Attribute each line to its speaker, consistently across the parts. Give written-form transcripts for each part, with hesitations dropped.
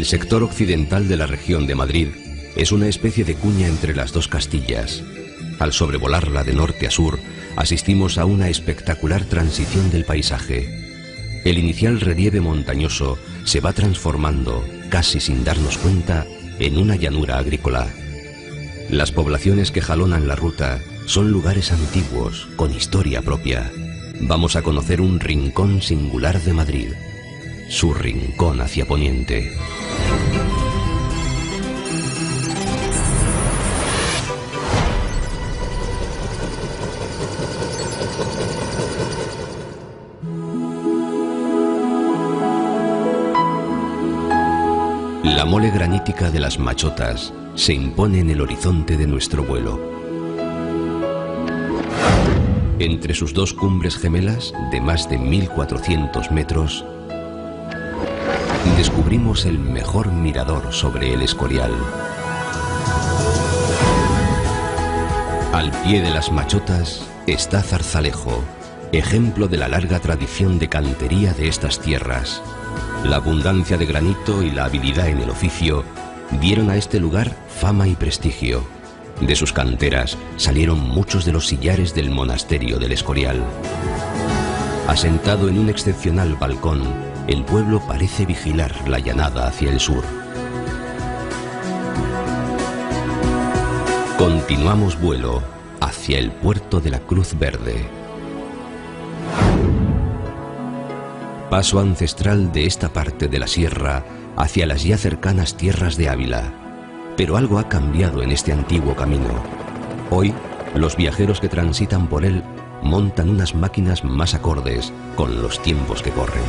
Speaker 1: El sector occidental de la región de Madrid es una especie de cuña entre las dos Castillas. Al sobrevolarla de norte a sur, asistimos a una espectacular transición del paisaje. El inicial relieve montañoso se va transformando, casi sin darnos cuenta, en una llanura agrícola. Las poblaciones que jalonan la ruta son lugares antiguos, con historia propia. Vamos a conocer un rincón singular de Madrid, su rincón hacia poniente. La mole granítica de las Machotas se impone en el horizonte de nuestro vuelo. Entre sus dos cumbres gemelas, de más de 1400 metros, descubrimos el mejor mirador sobre el Escorial. Al pie de las Machotas está Zarzalejo, ejemplo de la larga tradición de cantería de estas tierras. La abundancia de granito y la habilidad en el oficio dieron a este lugar fama y prestigio. De sus canteras salieron muchos de los sillares del monasterio del Escorial. Asentado en un excepcional balcón, el pueblo parece vigilar la llanada hacia el sur. Continuamos vuelo hacia el puerto de la Cruz Verde. Paso ancestral de esta parte de la sierra hacia las ya cercanas tierras de Ávila. Pero algo ha cambiado en este antiguo camino. Hoy, los viajeros que transitan por él montan unas máquinas más acordes con los tiempos que corren.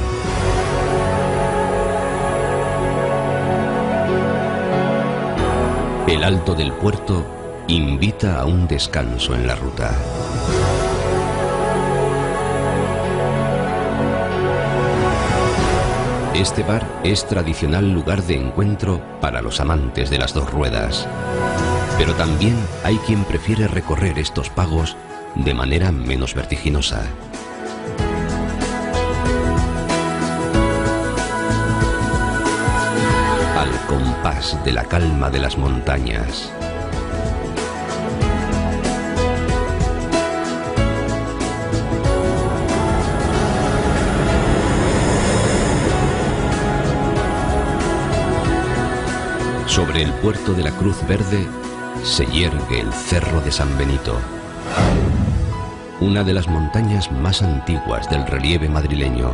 Speaker 1: El alto del puerto invita a un descanso en la ruta. Este bar es tradicional lugar de encuentro para los amantes de las dos ruedas. Pero también hay quien prefiere recorrer estos pagos de manera menos vertiginosa. Al compás de la calma de las montañas. Sobre el puerto de la Cruz Verde se yergue el Cerro de San Benito, una de las montañas más antiguas del relieve madrileño.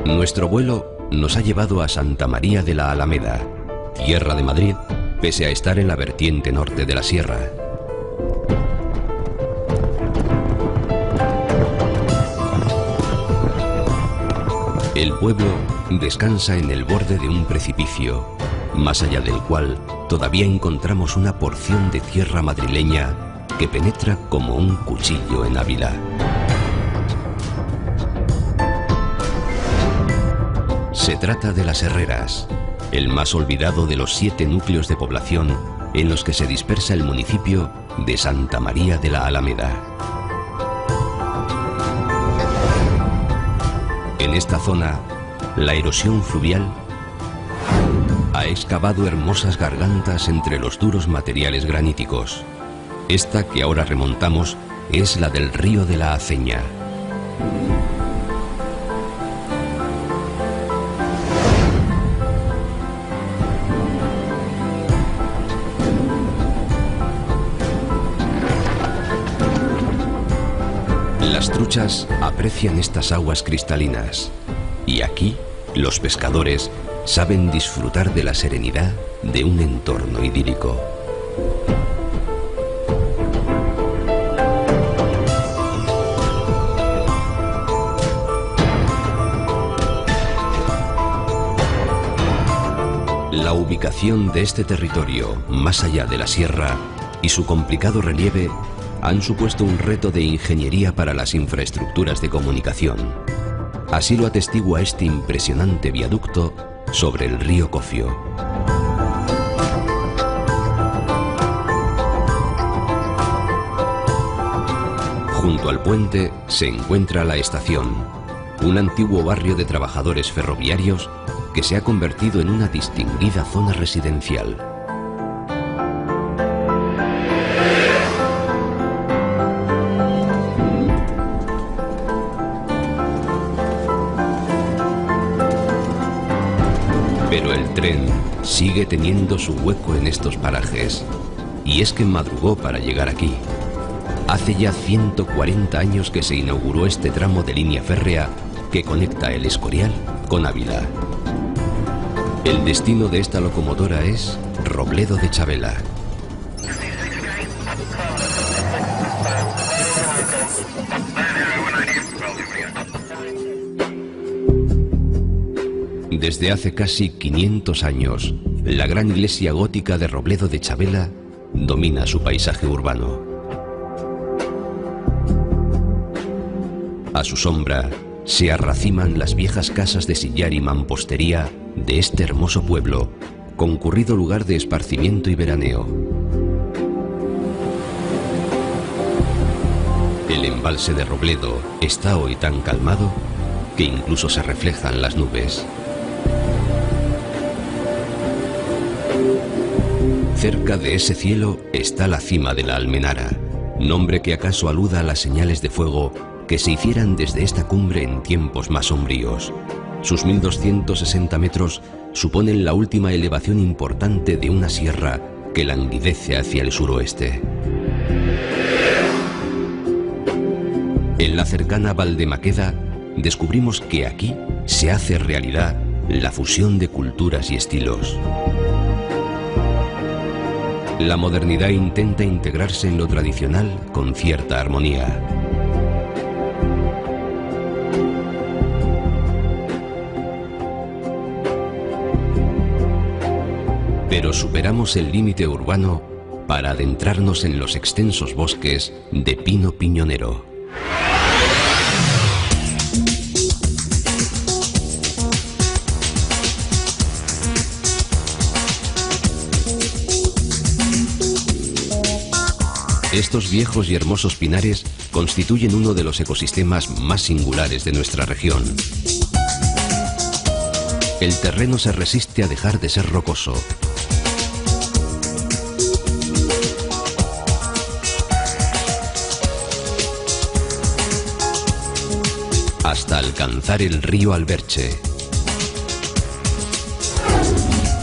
Speaker 1: Nuestro vuelo nos ha llevado a Santa María de la Alameda, tierra de Madrid, pese a estar en la vertiente norte de la sierra. El pueblo descansa en el borde de un precipicio, más allá del cual todavía encontramos una porción de tierra madrileña que penetra como un cuchillo en Ávila. Se trata de Las Herreras, el más olvidado de los 7 núcleos de población en los que se dispersa el municipio de Santa María de la Alameda. En esta zona, la erosión fluvial ha excavado hermosas gargantas entre los duros materiales graníticos. Esta que ahora remontamos es la del río de la Aceña. Las truchas aprecian estas aguas cristalinas y aquí los pescadores saben disfrutar de la serenidad de un entorno idílico. La ubicación de este territorio más allá de la sierra y su complicado relieve han supuesto un reto de ingeniería para las infraestructuras de comunicación. Así lo atestigua este impresionante viaducto sobre el río Cofio. Junto al puente se encuentra la estación, un antiguo barrio de trabajadores ferroviarios que se ha convertido en una distinguida zona residencial. Pero el tren sigue teniendo su hueco en estos parajes, y es que madrugó para llegar aquí. Hace ya 140 años que se inauguró este tramo de línea férrea que conecta El Escorial con Ávila. El destino de esta locomotora es Robledo de Chavela. Desde hace casi 500 años, la gran iglesia gótica de Robledo de Chavela domina su paisaje urbano. A su sombra se arraciman las viejas casas de sillar y mampostería de este hermoso pueblo, concurrido lugar de esparcimiento y veraneo. El embalse de Robledo está hoy tan calmado que incluso se reflejan las nubes. Cerca de ese cielo está la cima de la Almenara, nombre que acaso aluda a las señales de fuego que se hicieran desde esta cumbre en tiempos más sombríos. Sus 1260 metros suponen la última elevación importante de una sierra que languidece hacia el suroeste. En la cercana Valdemaqueda descubrimos que aquí se hace realidad la fusión de culturas y estilos. La modernidad intenta integrarse en lo tradicional con cierta armonía. Pero superamos el límite urbano para adentrarnos en los extensos bosques de pino piñonero. Estos viejos y hermosos pinares constituyen uno de los ecosistemas más singulares de nuestra región. El terreno se resiste a dejar de ser rocoso. Hasta alcanzar el río Alberche.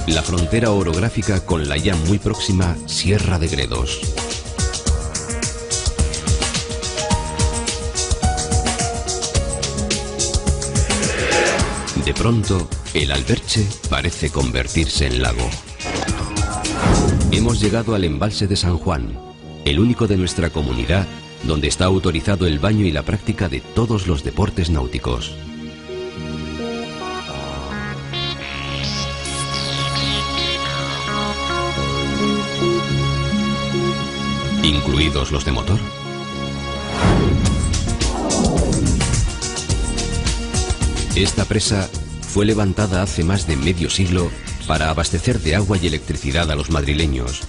Speaker 1: La frontera orográfica con la ya muy próxima Sierra de Gredos. De pronto, el Alberche parece convertirse en lago. Hemos llegado al embalse de San Juan, el único de nuestra comunidad donde está autorizado el baño y la práctica de todos los deportes náuticos. ¿Incluidos los de motor? Esta presa fue levantada hace más de medio siglo para abastecer de agua y electricidad a los madrileños,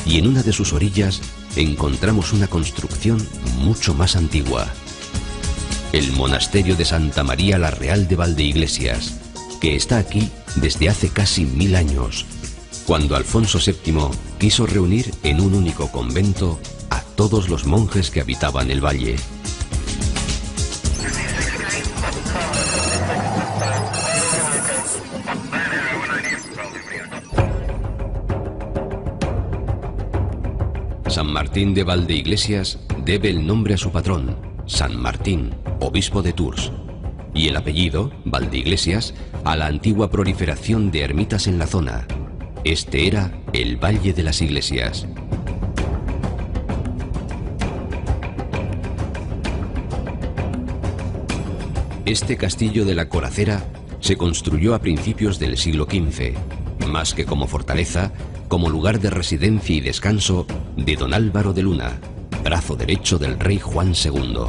Speaker 1: y en una de sus orillas encontramos una construcción mucho más antigua. El monasterio de Santa María la Real de Valdeiglesias, que está aquí desde hace casi 1000 años, cuando Alfonso VII quiso reunir en un único convento a todos los monjes que habitaban el valle. San Martín de Valdeiglesias debe el nombre a su patrón, San Martín, obispo de Tours, y el apellido, Valdeiglesias, a la antigua proliferación de ermitas en la zona. Este era el Valle de las Iglesias. Este castillo de la Coracera se construyó a principios del siglo XV, más que como fortaleza, como lugar de residencia y descanso de don Álvaro de Luna, brazo derecho del rey Juan II.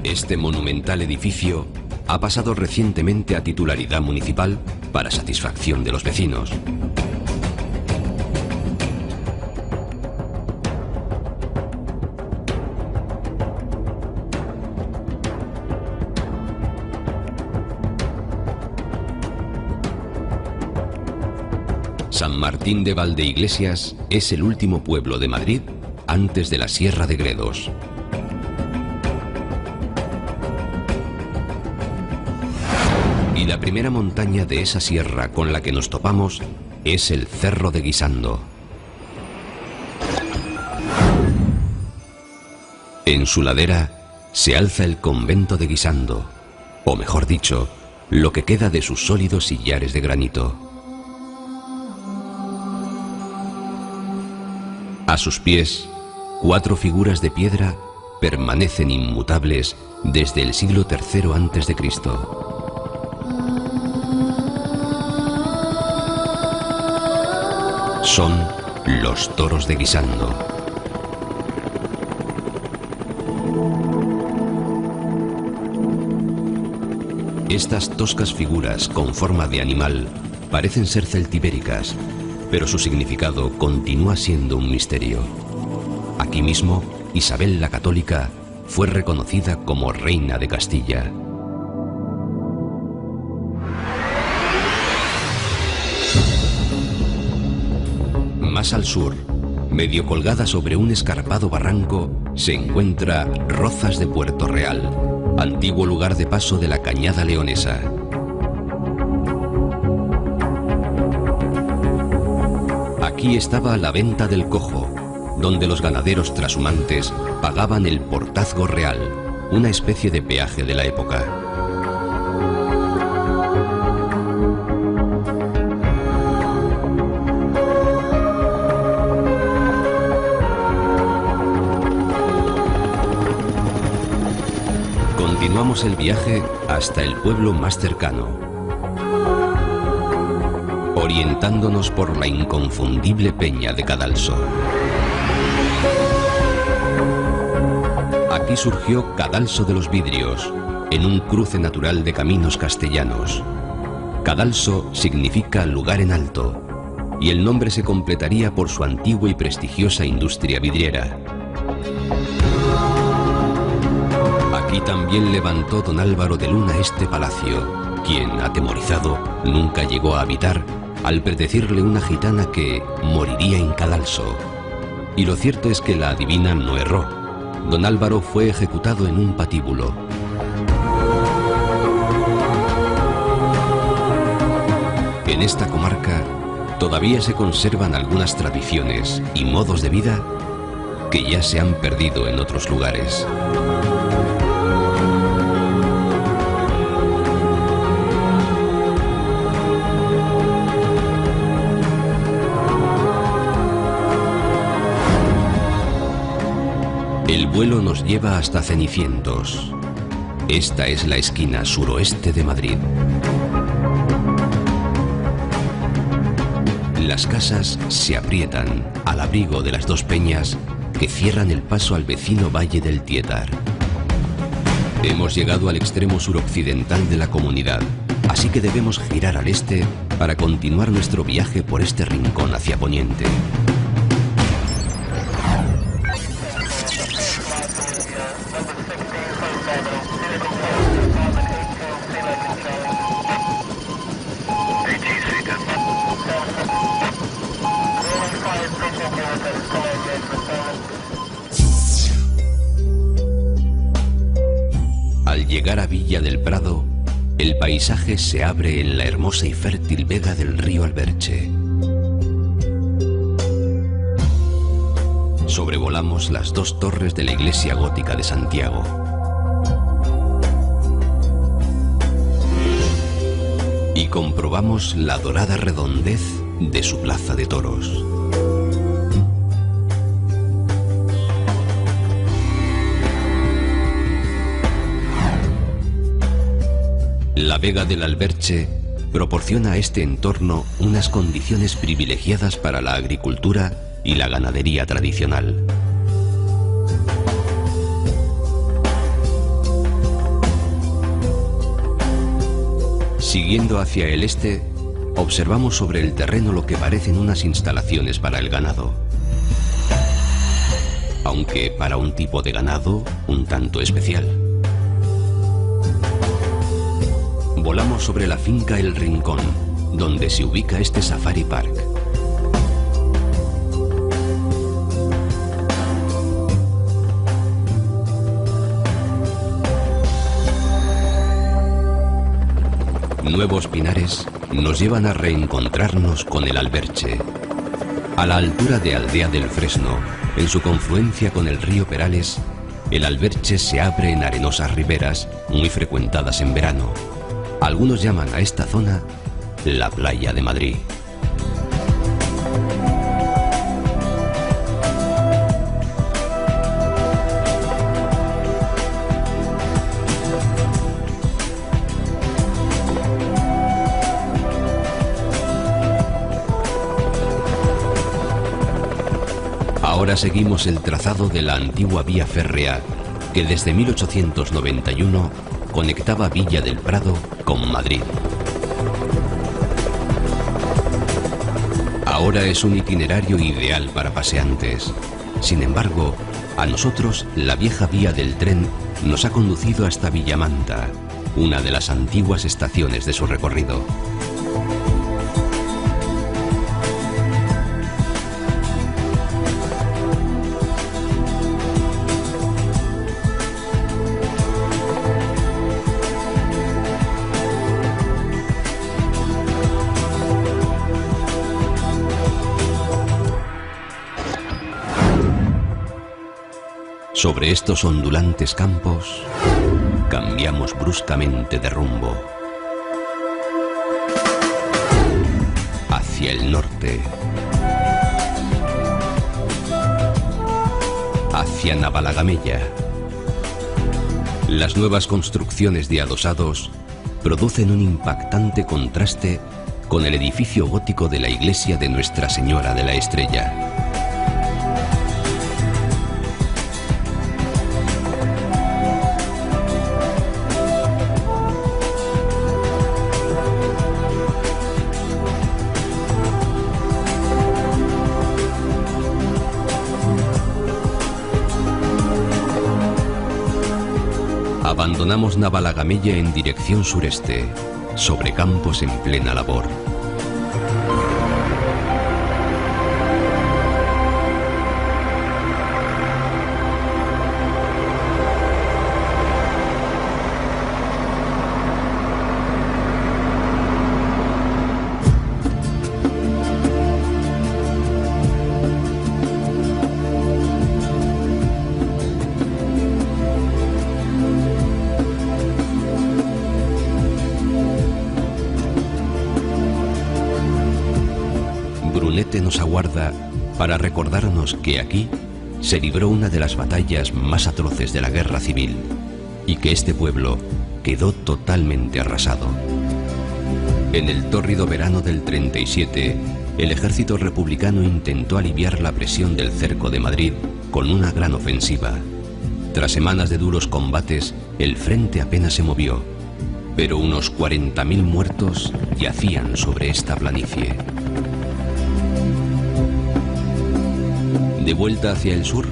Speaker 1: Este monumental edificio ha pasado recientemente a titularidad municipal para satisfacción de los vecinos. San Martín de Valdeiglesias es el último pueblo de Madrid antes de la Sierra de Gredos. Y la primera montaña de esa sierra con la que nos topamos es el Cerro de Guisando. En su ladera se alza el convento de Guisando, o mejor dicho, lo que queda de sus sólidos sillares de granito. A sus pies, 4 figuras de piedra permanecen inmutables desde el siglo III a.C. Son los toros de Guisando. Estas toscas figuras con forma de animal parecen ser celtibéricas, pero su significado continúa siendo un misterio. Aquí mismo, Isabel la Católica fue reconocida como reina de Castilla. Más al sur, medio colgada sobre un escarpado barranco, se encuentra Rozas de Puerto Real, antiguo lugar de paso de la cañada leonesa. Aquí estaba la venta del cojo, donde los ganaderos trashumantes pagaban el portazgo real, una especie de peaje de la época. Continuamos el viaje hasta el pueblo más cercano, orientándonos por la inconfundible peña de Cadalso. Aquí surgió Cadalso de los Vidrios, en un cruce natural de caminos castellanos. Cadalso significa lugar en alto, y el nombre se completaría por su antigua y prestigiosa industria vidriera. Aquí también levantó don Álvaro de Luna este palacio, quien, atemorizado, nunca llegó a habitar, al predecirle una gitana que moriría en Cadalso. Y lo cierto es que la adivina no erró. Don Álvaro fue ejecutado en un patíbulo. En esta comarca todavía se conservan algunas tradiciones y modos de vida que ya se han perdido en otros lugares. El vuelo nos lleva hasta Cenicientos. Esta es la esquina suroeste de Madrid. Las casas se aprietan al abrigo de las dos peñas que cierran el paso al vecino Valle del Tietar. Hemos llegado al extremo suroccidental de la comunidad, así que debemos girar al este para continuar nuestro viaje por este rincón hacia poniente. Al llegar a Villa del Prado, el paisaje se abre en la hermosa y fértil vega del río Alberche. Sobrevolamos las dos torres de la iglesia gótica de Santiago. Y comprobamos la dorada redondez de su plaza de toros. La vega del Alberche proporciona a este entorno unas condiciones privilegiadas para la agricultura y la ganadería tradicional. Siguiendo hacia el este, observamos sobre el terreno lo que parecen unas instalaciones para el ganado. Aunque para un tipo de ganado un tanto especial. Volamos sobre la finca El Rincón, donde se ubica este Safari Park, Nuevos pinares nos llevan a reencontrarnos con el Alberche. A la altura de Aldea del Fresno, en su confluencia con el río Perales, el Alberche se abre en arenosas riberas muy frecuentadas en verano. Algunos llaman a esta zona la playa de Madrid. Ahora seguimos el trazado de la antigua vía férrea que desde 1891 conectaba Villa del Prado con Madrid. Ahora es un itinerario ideal para paseantes. Sin embargo, a nosotros la vieja vía del tren nos ha conducido hasta Villamanta, una de las antiguas estaciones de su recorrido. Sobre estos ondulantes campos, cambiamos bruscamente de rumbo. Hacia el norte. Hacia Navalagamella. Las nuevas construcciones de adosados producen un impactante contraste con el edificio gótico de la iglesia de Nuestra Señora de la Estrella. Abandonamos Navalagamella en dirección sureste, sobre campos en plena labor. Brunete nos aguarda para recordarnos que aquí se libró una de las batallas más atroces de la guerra civil y que este pueblo quedó totalmente arrasado. En el tórrido verano del 37, el ejército republicano intentó aliviar la presión del cerco de Madrid con una gran ofensiva. Tras semanas de duros combates, el frente apenas se movió, pero unos 40.000 muertos yacían sobre esta planicie. De vuelta hacia el sur,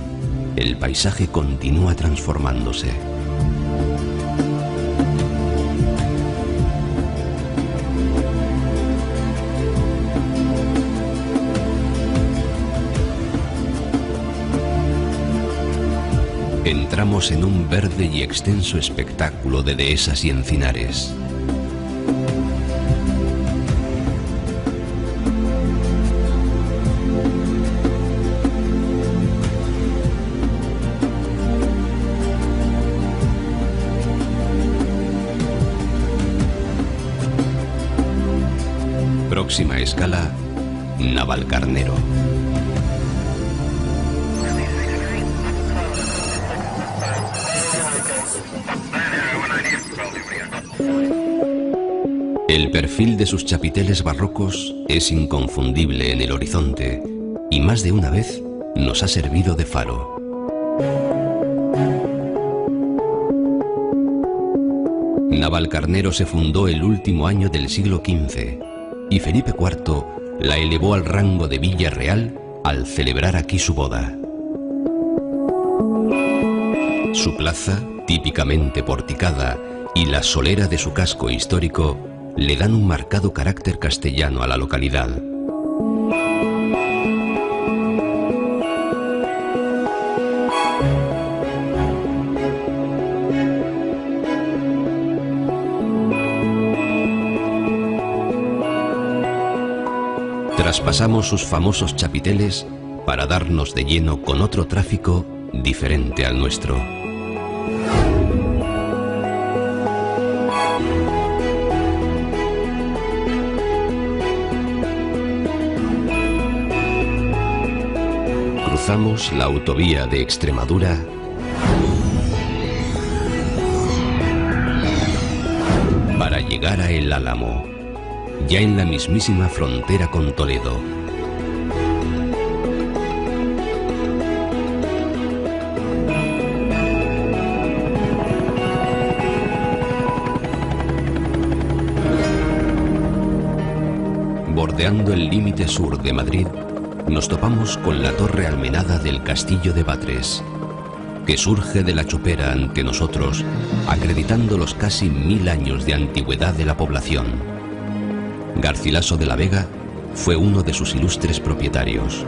Speaker 1: el paisaje continúa transformándose. Entramos en un verde y extenso espectáculo de dehesas y encinares. Próxima escala, Navalcarnero. El perfil de sus chapiteles barrocos es inconfundible en el horizonte y más de una vez nos ha servido de faro. Navalcarnero se fundó el último año del siglo XV y Felipe IV la elevó al rango de villa real al celebrar aquí su boda. Su plaza, típicamente porticada, y la solera de su casco histórico le dan un marcado carácter castellano a la localidad. Traspasamos sus famosos chapiteles para darnos de lleno con otro tráfico diferente al nuestro. Cruzamos la autovía de Extremadura para llegar a El Álamo, ya en la mismísima frontera con Toledo. Bordeando el límite sur de Madrid, nos topamos con la torre almenada del Castillo de Batres, que surge de la chopera ante nosotros, acreditando los casi 1000 años de antigüedad de la población. Garcilaso de la Vega fue uno de sus ilustres propietarios.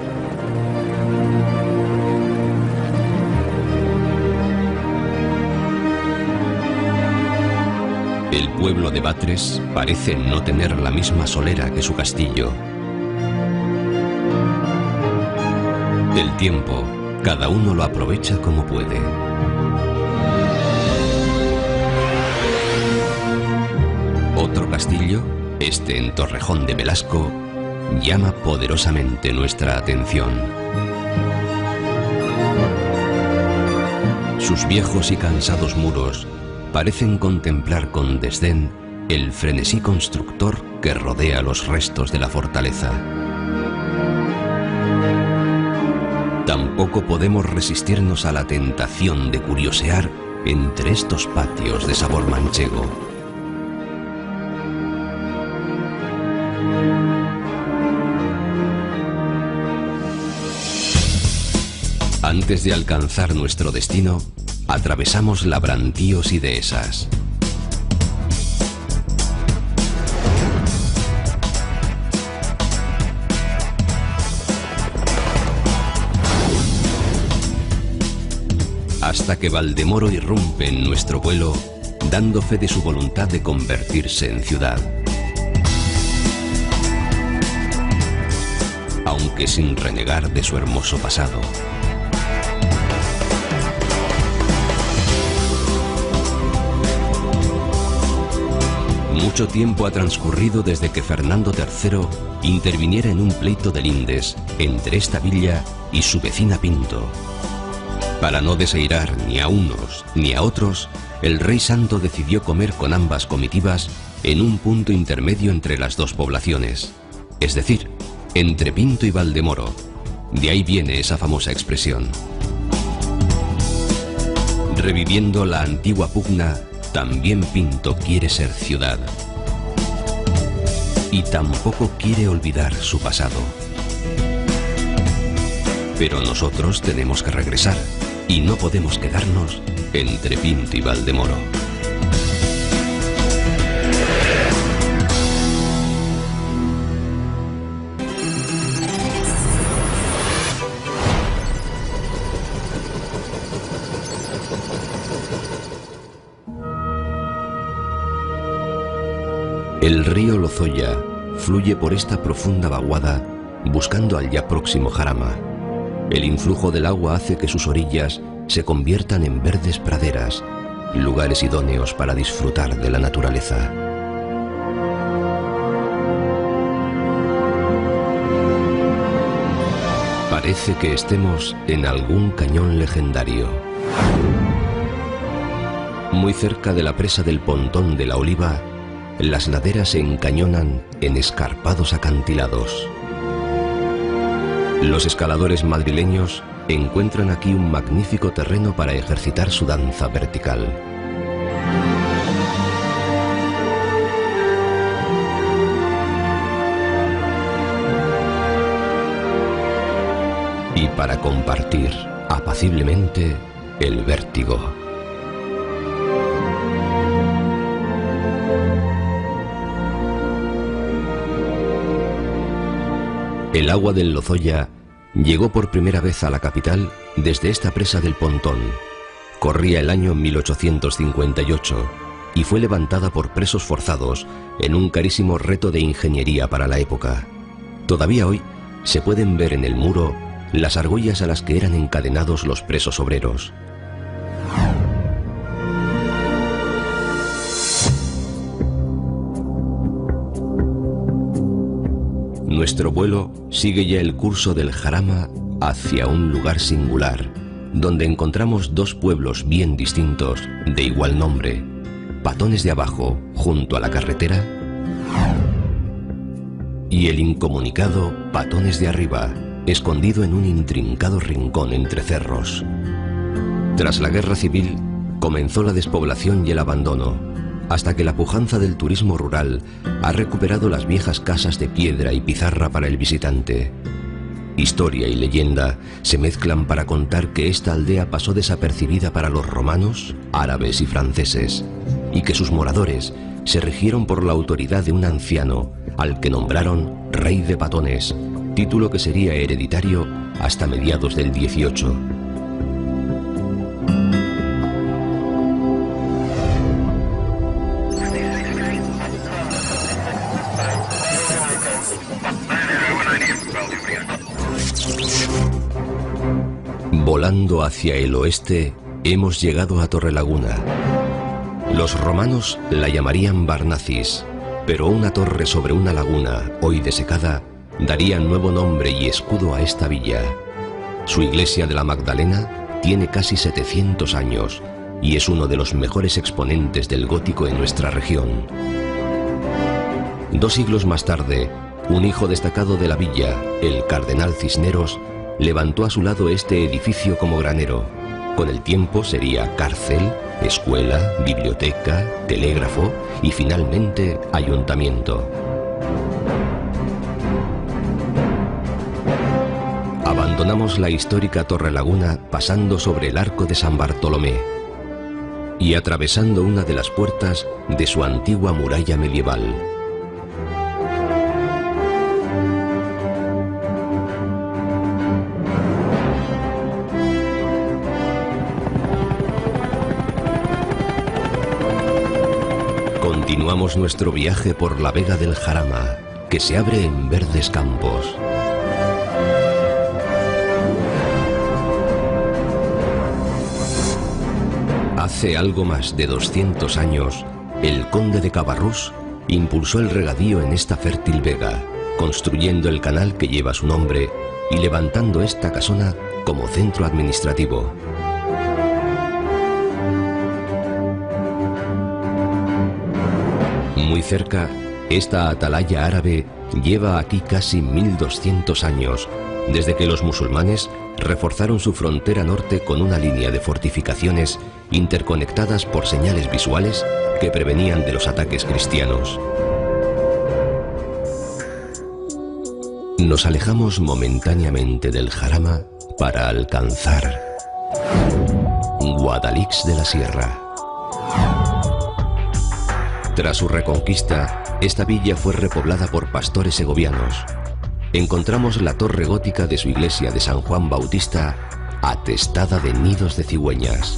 Speaker 1: El pueblo de Batres parece no tener la misma solera que su castillo. El tiempo, cada uno lo aprovecha como puede. Otro castillo, este en Torrejón de Velasco, llama poderosamente nuestra atención. Sus viejos y cansados muros parecen contemplar con desdén el frenesí constructor que rodea los restos de la fortaleza. Tampoco podemos resistirnos a la tentación de curiosear entre estos patios de sabor manchego. Antes de alcanzar nuestro destino, atravesamos Labrantíos y Dehesas. Hasta que Valdemoro irrumpe en nuestro vuelo, dando fe de su voluntad de convertirse en ciudad. Aunque sin renegar de su hermoso pasado. Mucho tiempo ha transcurrido desde que Fernando III interviniera en un pleito de lindes entre esta villa y su vecina Pinto. Para no desairar ni a unos ni a otros, el rey santo decidió comer con ambas comitivas en un punto intermedio entre las dos poblaciones, es decir, entre Pinto y Valdemoro. De ahí viene esa famosa expresión. Reviviendo la antigua pugna, también Pinto quiere ser ciudad. Y tampoco quiere olvidar su pasado. Pero nosotros tenemos que regresar y no podemos quedarnos entre Pinto y Valdemoro. El río Lozoya fluye por esta profunda vaguada buscando al ya próximo Jarama. El influjo del agua hace que sus orillas se conviertan en verdes praderas, lugares idóneos para disfrutar de la naturaleza. Parece que estemos en algún cañón legendario. Muy cerca de la presa del Pontón de la Oliva, las laderas se encañonan en escarpados acantilados. Los escaladores madrileños encuentran aquí un magnífico terreno para ejercitar su danza vertical. Y para compartir apaciblemente el vértigo. El agua del Lozoya llegó por primera vez a la capital desde esta presa del Pontón. Corría el año 1858 y fue levantada por presos forzados en un carísimo reto de ingeniería para la época. Todavía hoy se pueden ver en el muro las argollas a las que eran encadenados los presos obreros. Nuestro vuelo sigue ya el curso del Jarama hacia un lugar singular, donde encontramos dos pueblos bien distintos, de igual nombre, Patones de Abajo, junto a la carretera, y el incomunicado Patones de Arriba, escondido en un intrincado rincón entre cerros. Tras la guerra civil, comenzó la despoblación y el abandono, hasta que la pujanza del turismo rural ha recuperado las viejas casas de piedra y pizarra para el visitante. Historia y leyenda se mezclan para contar que esta aldea pasó desapercibida para los romanos, árabes y franceses, y que sus moradores se rigieron por la autoridad de un anciano, al que nombraron Rey de Patones, título que sería hereditario hasta mediados del 18. Volando hacia el oeste, hemos llegado a Torrelaguna. Los romanos la llamarían Barnacis, pero una torre sobre una laguna, hoy desecada, daría nuevo nombre y escudo a esta villa. Su iglesia de la Magdalena tiene casi 700 años y es uno de los mejores exponentes del gótico en nuestra región. 2 siglos más tarde, un hijo destacado de la villa, el cardenal Cisneros, levantó a su lado este edificio como granero. Con el tiempo sería cárcel, escuela, biblioteca, telégrafo y finalmente ayuntamiento. Abandonamos la histórica Torrelaguna pasando sobre el Arco de San Bartolomé y atravesando una de las puertas de su antigua muralla medieval. Continuamos nuestro viaje por la Vega del Jarama, que se abre en verdes campos. Hace algo más de 200 años, el conde de Cabarrús impulsó el regadío en esta fértil vega, construyendo el canal que lleva su nombre y levantando esta casona como centro administrativo. Muy cerca, esta atalaya árabe lleva aquí casi 1200 años, desde que los musulmanes reforzaron su frontera norte con una línea de fortificaciones interconectadas por señales visuales que prevenían de los ataques cristianos. Nos alejamos momentáneamente del Jarama para alcanzar Guadalix de la Sierra. Tras su reconquista, esta villa fue repoblada por pastores segovianos. Encontramos la torre gótica de su iglesia de San Juan Bautista, atestada de nidos de cigüeñas.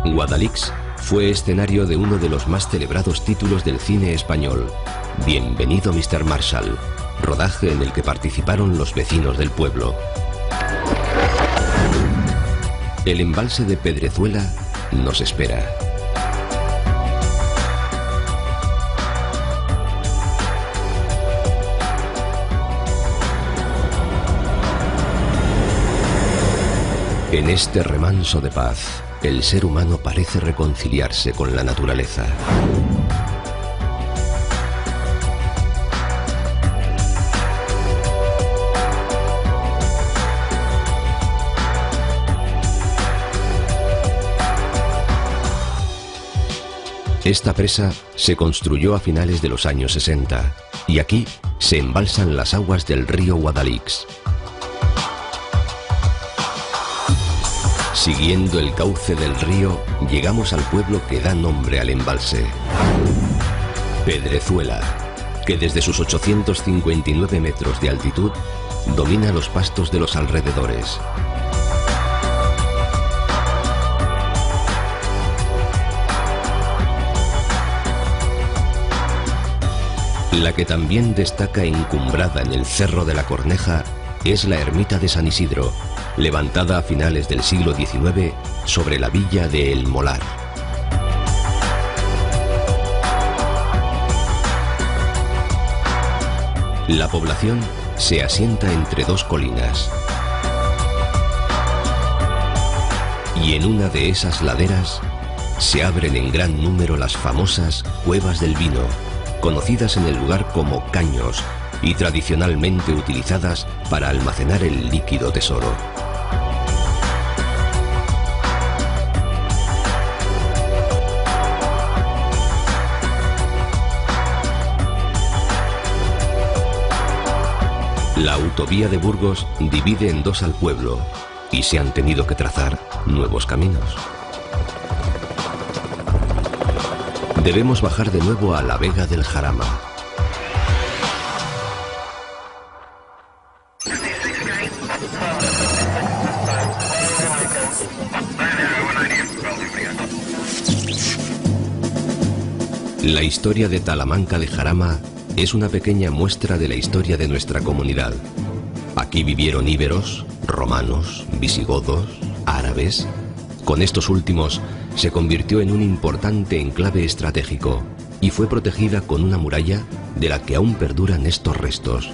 Speaker 1: Guadalix fue escenario de uno de los más celebrados títulos del cine español, Bienvenido Mr. Marshall, rodaje en el que participaron los vecinos del pueblo. El embalse de Pedrezuela nos espera. En este remanso de paz, el ser humano parece reconciliarse con la naturaleza. Esta presa se construyó a finales de los años 60 y aquí se embalsan las aguas del río Guadalix. Siguiendo el cauce del río, llegamos al pueblo que da nombre al embalse, Pedrezuela, que desde sus 859 metros de altitud domina los pastos de los alrededores. La que también destaca encumbrada en el Cerro de la Corneja es la ermita de San Isidro, levantada a finales del siglo XIX sobre la villa de El Molar. La población se asienta entre dos colinas. Y en una de esas laderas se abren en gran número las famosas Cuevas del Vino, conocidas en el lugar como caños y tradicionalmente utilizadas para almacenar el líquido tesoro. La autovía de Burgos divide en dos al pueblo y se han tenido que trazar nuevos caminos. Debemos bajar de nuevo a la Vega del Jarama. La historia de Talamanca de Jarama es una pequeña muestra de la historia de nuestra comunidad. Aquí vivieron íberos, romanos, visigodos, árabes. Con estos últimos se convirtió en un importante enclave estratégico y fue protegida con una muralla de la que aún perduran estos restos.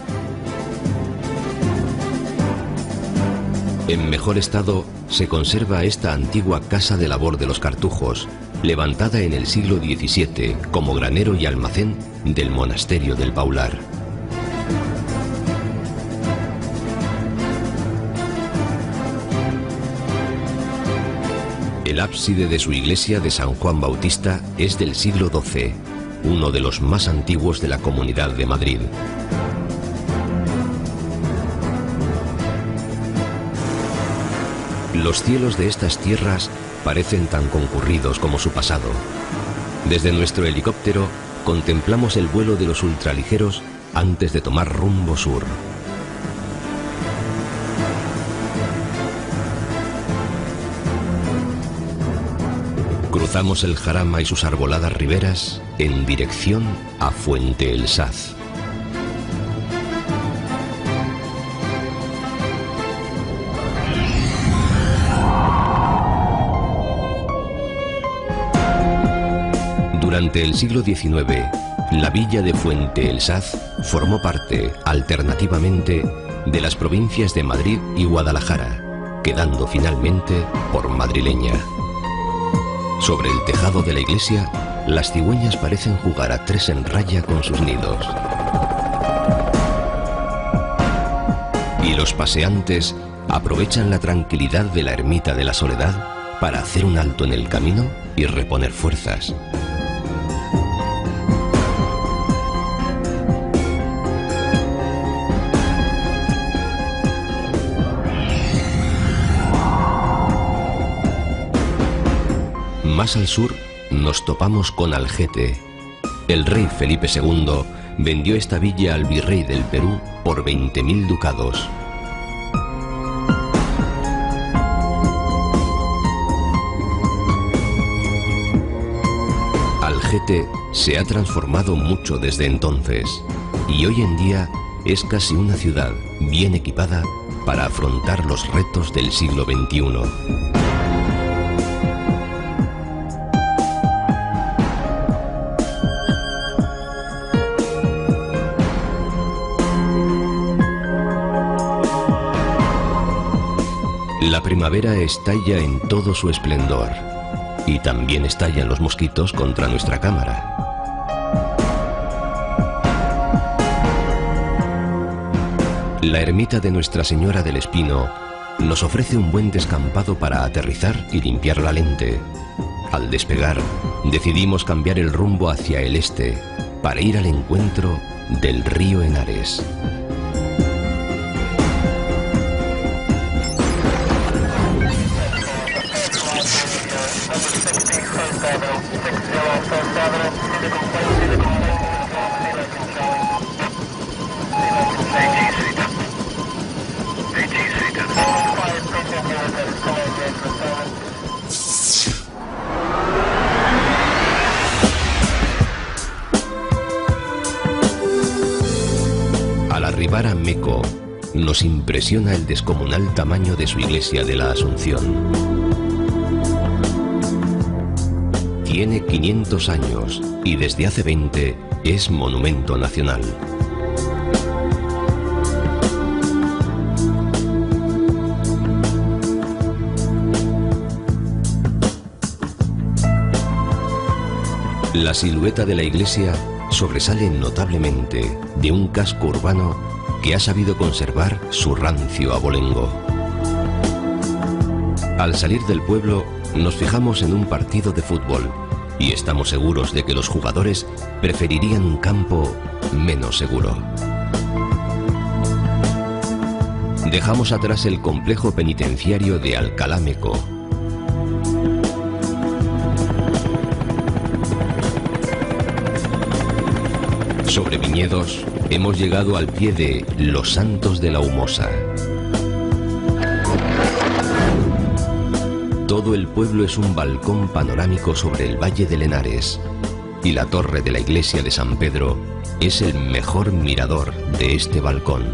Speaker 1: En mejor estado se conserva esta antigua casa de labor de los cartujos, levantada en el siglo XVII como granero y almacén del monasterio del Paular. El ábside de su iglesia de San Juan Bautista es del siglo XII, uno de los más antiguos de la Comunidad de Madrid. Los cielos de estas tierras parecen tan concurridos como su pasado. Desde nuestro helicóptero contemplamos el vuelo de los ultraligeros antes de tomar rumbo sur. Cruzamos el Jarama y sus arboladas riberas en dirección a Fuente el Saz. Durante el siglo XIX, la villa de Fuente el Saz formó parte, alternativamente, de las provincias de Madrid y Guadalajara, quedando finalmente por madrileña. Sobre el tejado de la iglesia, las cigüeñas parecen jugar a tres en raya con sus nidos. Y los paseantes aprovechan la tranquilidad de la ermita de la Soledad para hacer un alto en el camino y reponer fuerzas. Más al sur nos topamos con Algete. El rey Felipe II vendió esta villa al virrey del Perú por 20.000 ducados. Algete se ha transformado mucho desde entonces y hoy en día es casi una ciudad bien equipada para afrontar los retos del siglo XXI. La primavera estalla en todo su esplendor y también estallan los mosquitos contra nuestra cámara. La ermita de Nuestra Señora del Espino nos ofrece un buen descampado para aterrizar y limpiar la lente. Al despegar, decidimos cambiar el rumbo hacia el este para ir al encuentro del río Henares. llegar a Meco, nos impresiona el descomunal tamaño de su iglesia de la Asunción. Tiene 500 años y desde hace 20 es monumento nacional. La silueta de la iglesia sobresale notablemente de un casco urbano que ha sabido conservar su rancio abolengo. Al salir del pueblo, nos fijamos en un partido de fútbol y estamos seguros de que los jugadores preferirían un campo menos seguro. Dejamos atrás el complejo penitenciario de Alcalá Meco. Sobre viñedos, hemos llegado al pie de Los Santos de la Humosa. Todo el pueblo es un balcón panorámico sobre el Valle del Henares, y la torre de la iglesia de San Pedro es el mejor mirador de este balcón.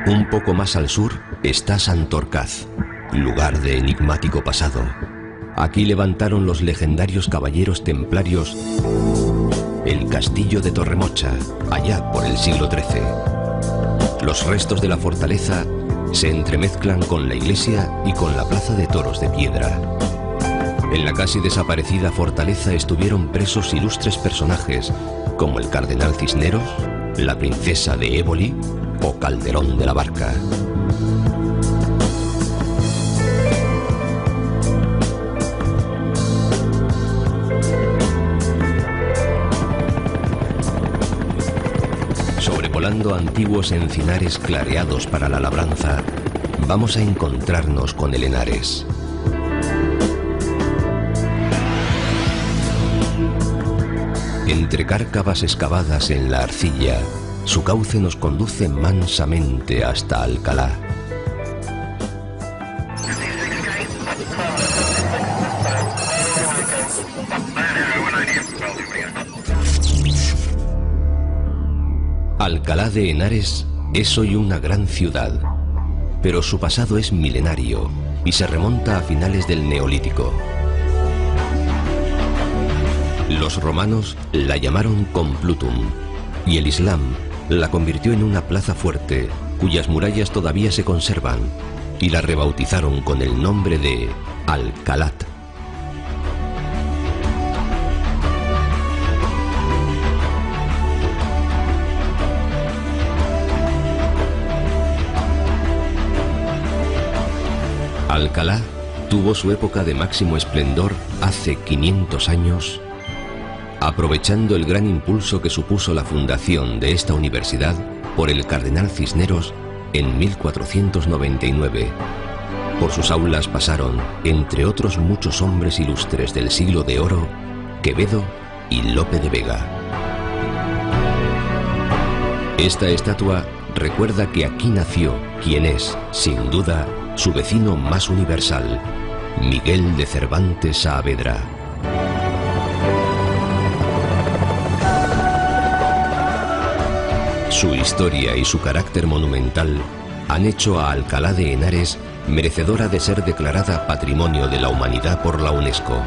Speaker 1: Un poco más al sur está Santorcaz, lugar de enigmático pasado. Aquí levantaron los legendarios caballeros templarios el castillo de Torremocha, allá por el siglo XIII. Los restos de la fortaleza se entremezclan con la iglesia y con la plaza de toros de piedra. En la casi desaparecida fortaleza estuvieron presos ilustres personajes como el cardenal Cisneros, la princesa de Éboli o Calderón de la Barca. Sobrevolando antiguos encinares clareados para la labranza, vamos a encontrarnos con el Henares. Entre cárcavas excavadas en la arcilla, su cauce nos conduce mansamente hasta Alcalá. Alcalá de Henares es hoy una gran ciudad, pero su pasado es milenario y se remonta a finales del Neolítico. Los romanos la llamaron Complutum y el Islam la convirtió en una plaza fuerte cuyas murallas todavía se conservan y la rebautizaron con el nombre de Alcalat. Alcalá tuvo su época de máximo esplendor hace 500 años, aprovechando el gran impulso que supuso la fundación de esta universidad por el cardenal Cisneros en 1499. Por sus aulas pasaron, entre otros muchos hombres ilustres del siglo de oro, Quevedo y Lope de Vega. Esta estatua recuerda que aquí nació quien es, sin duda, su vecino más universal, Miguel de Cervantes Saavedra. Su historia y su carácter monumental han hecho a Alcalá de Henares merecedora de ser declarada Patrimonio de la Humanidad por la UNESCO.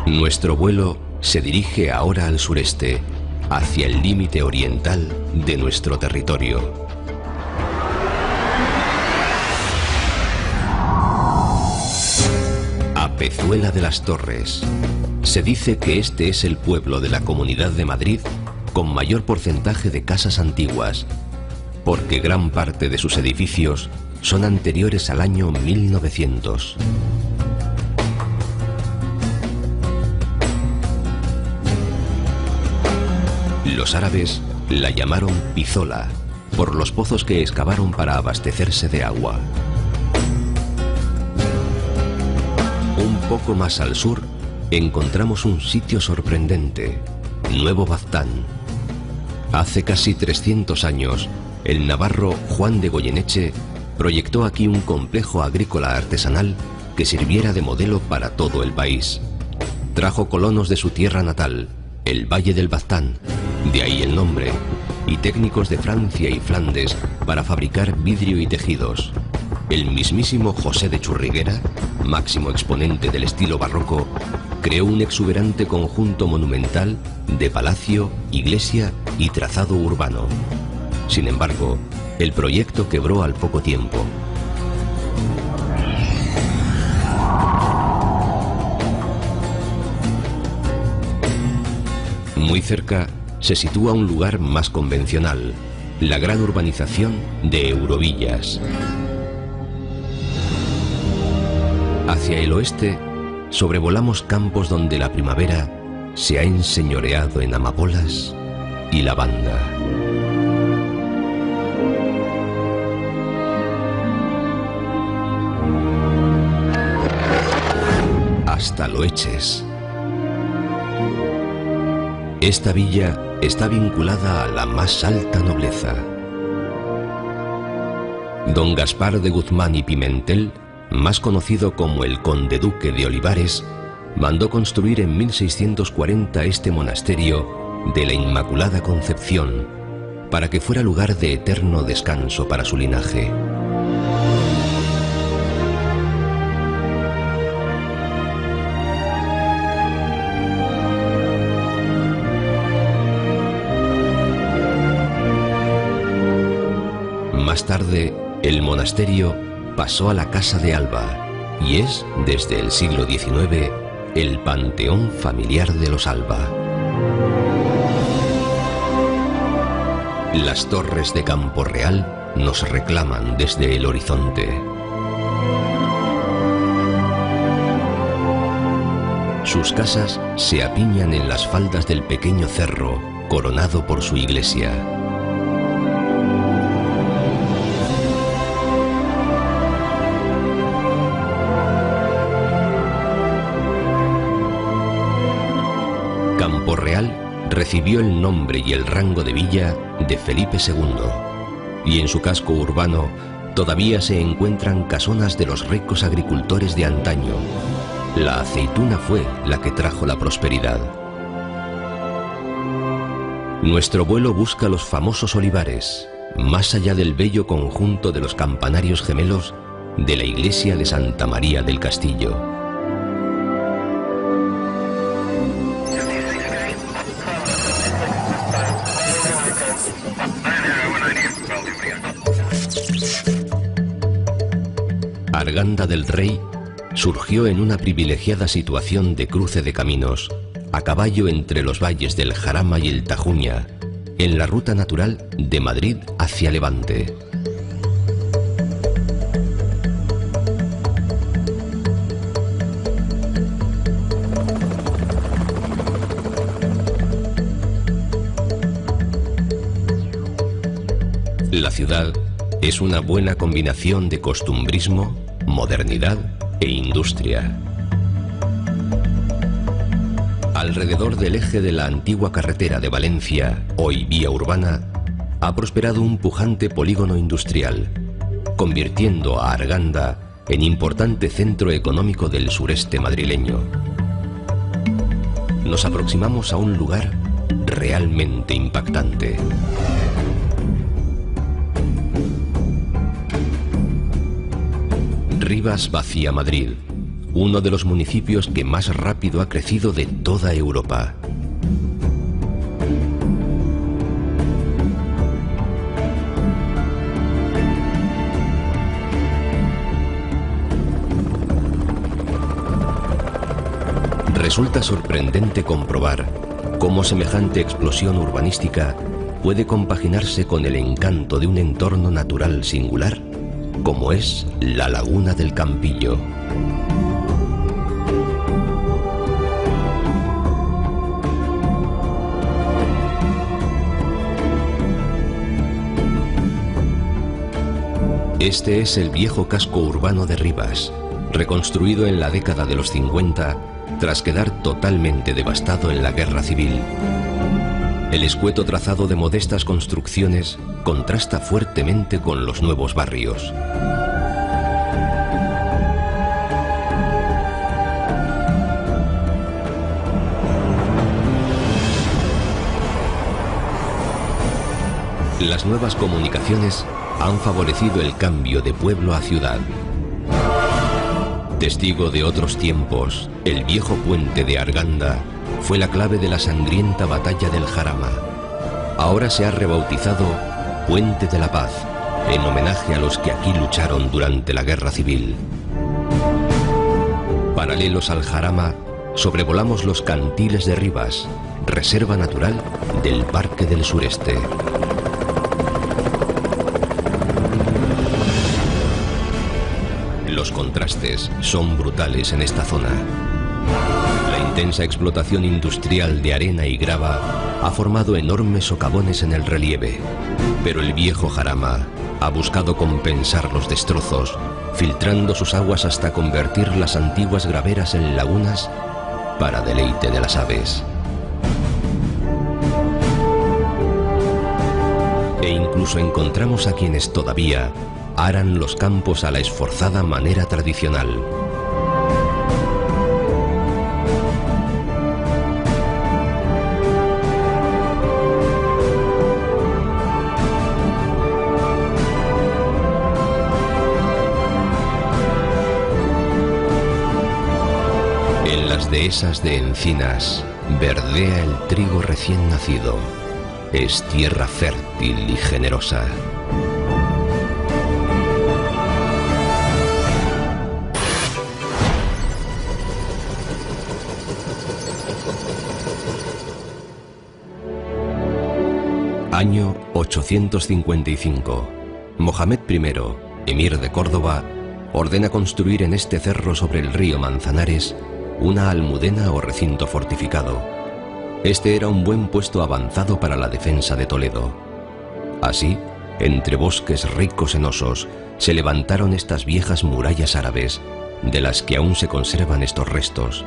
Speaker 1: Nuestro vuelo se dirige ahora al sureste, hacia el límite oriental de nuestro territorio. A Pezuela de las Torres. Se dice que este es el pueblo de la Comunidad de Madrid con mayor porcentaje de casas antiguas, porque gran parte de sus edificios son anteriores al año 1900. Los árabes la llamaron Pizola, por los pozos que excavaron para abastecerse de agua. Un poco más al sur, encontramos un sitio sorprendente, Nuevo Baztán. Hace casi 300 años, el navarro Juan de Goyeneche proyectó aquí un complejo agrícola artesanal que sirviera de modelo para todo el país. Trajo colonos de su tierra natal, el Valle del Baztán, de ahí el nombre, y técnicos de Francia y Flandes para fabricar vidrio y tejidos. El mismísimo José de Churriguera, máximo exponente del estilo barroco, creó un exuberante conjunto monumental de palacio, iglesia y trazado urbano. Sin embargo, el proyecto quebró al poco tiempo. Muy cerca se sitúa un lugar más convencional, la gran urbanización de Eurovillas. Hacia el oeste, sobrevolamos campos donde la primavera se ha enseñoreado en amapolas y lavanda. Hasta Loeches. Esta villa está vinculada a la más alta nobleza. Don Gaspar de Guzmán y Pimentel, más conocido como el Conde Duque de Olivares, mandó construir en 1640 este monasterio de la Inmaculada Concepción, para que fuera lugar de eterno descanso para su linaje. Más tarde, el monasterio pasó a la Casa de Alba y es, desde el siglo XIX, el panteón familiar de los Alba. Las torres de Campo Real nos reclaman desde el horizonte. Sus casas se apiñan en las faldas del pequeño cerro, coronado por su iglesia. Campo Real recibió el nombre y el rango de villa de Felipe II, y en su casco urbano todavía se encuentran casonas de los ricos agricultores de antaño. La aceituna fue la que trajo la prosperidad. Nuestro vuelo busca los famosos olivares, más allá del bello conjunto de los campanarios gemelos de la iglesia de Santa María del Castillo. Arganda del Rey surgió en una privilegiada situación de cruce de caminos, a caballo entre los valles del Jarama y el Tajuña, en la ruta natural de Madrid hacia Levante. La ciudad es una buena combinación de costumbrismo, modernidad e industria. Alrededor del eje de la antigua carretera de Valencia, hoy vía urbana, ha prosperado un pujante polígono industrial, convirtiendo a Arganda en importante centro económico del sureste madrileño. Nos aproximamos a un lugar realmente impactante. Rivas-Vacia-Madrid, uno de los municipios que más rápido ha crecido de toda Europa. Resulta sorprendente comprobar cómo semejante explosión urbanística puede compaginarse con el encanto de un entorno natural singular, como es la Laguna del Campillo. Este es el viejo casco urbano de Rivas, reconstruido en la década de los 50 tras quedar totalmente devastado en la Guerra Civil. El escueto trazado de modestas construcciones contrasta fuertemente con los nuevos barrios. Las nuevas comunicaciones han favorecido el cambio de pueblo a ciudad. Testigo de otros tiempos, el viejo puente de Arganda fue la clave de la sangrienta batalla del Jarama. Ahora se ha rebautizado Puente de la Paz, en homenaje a los que aquí lucharon durante la Guerra Civil. Paralelos al Jarama, sobrevolamos los Cantiles de Rivas, reserva natural del Parque del Sureste. Los contrastes son brutales en esta zona. La intensa explotación industrial de arena y grava ha formado enormes socavones en el relieve, pero el viejo Jarama ha buscado compensar los destrozos, filtrando sus aguas hasta convertir las antiguas graveras en lagunas para deleite de las aves. E incluso encontramos a quienes todavía aran los campos a la esforzada manera tradicional. En las dehesas de encinas verdea el trigo recién nacido. Es tierra fértil y generosa. Año 855. Mohamed I, emir de Córdoba, ordena construir en este cerro sobre el río Manzanares una almudena o recinto fortificado. Este era un buen puesto avanzado para la defensa de Toledo. Así, entre bosques ricos en osos, se levantaron estas viejas murallas árabes, de las que aún se conservan estos restos.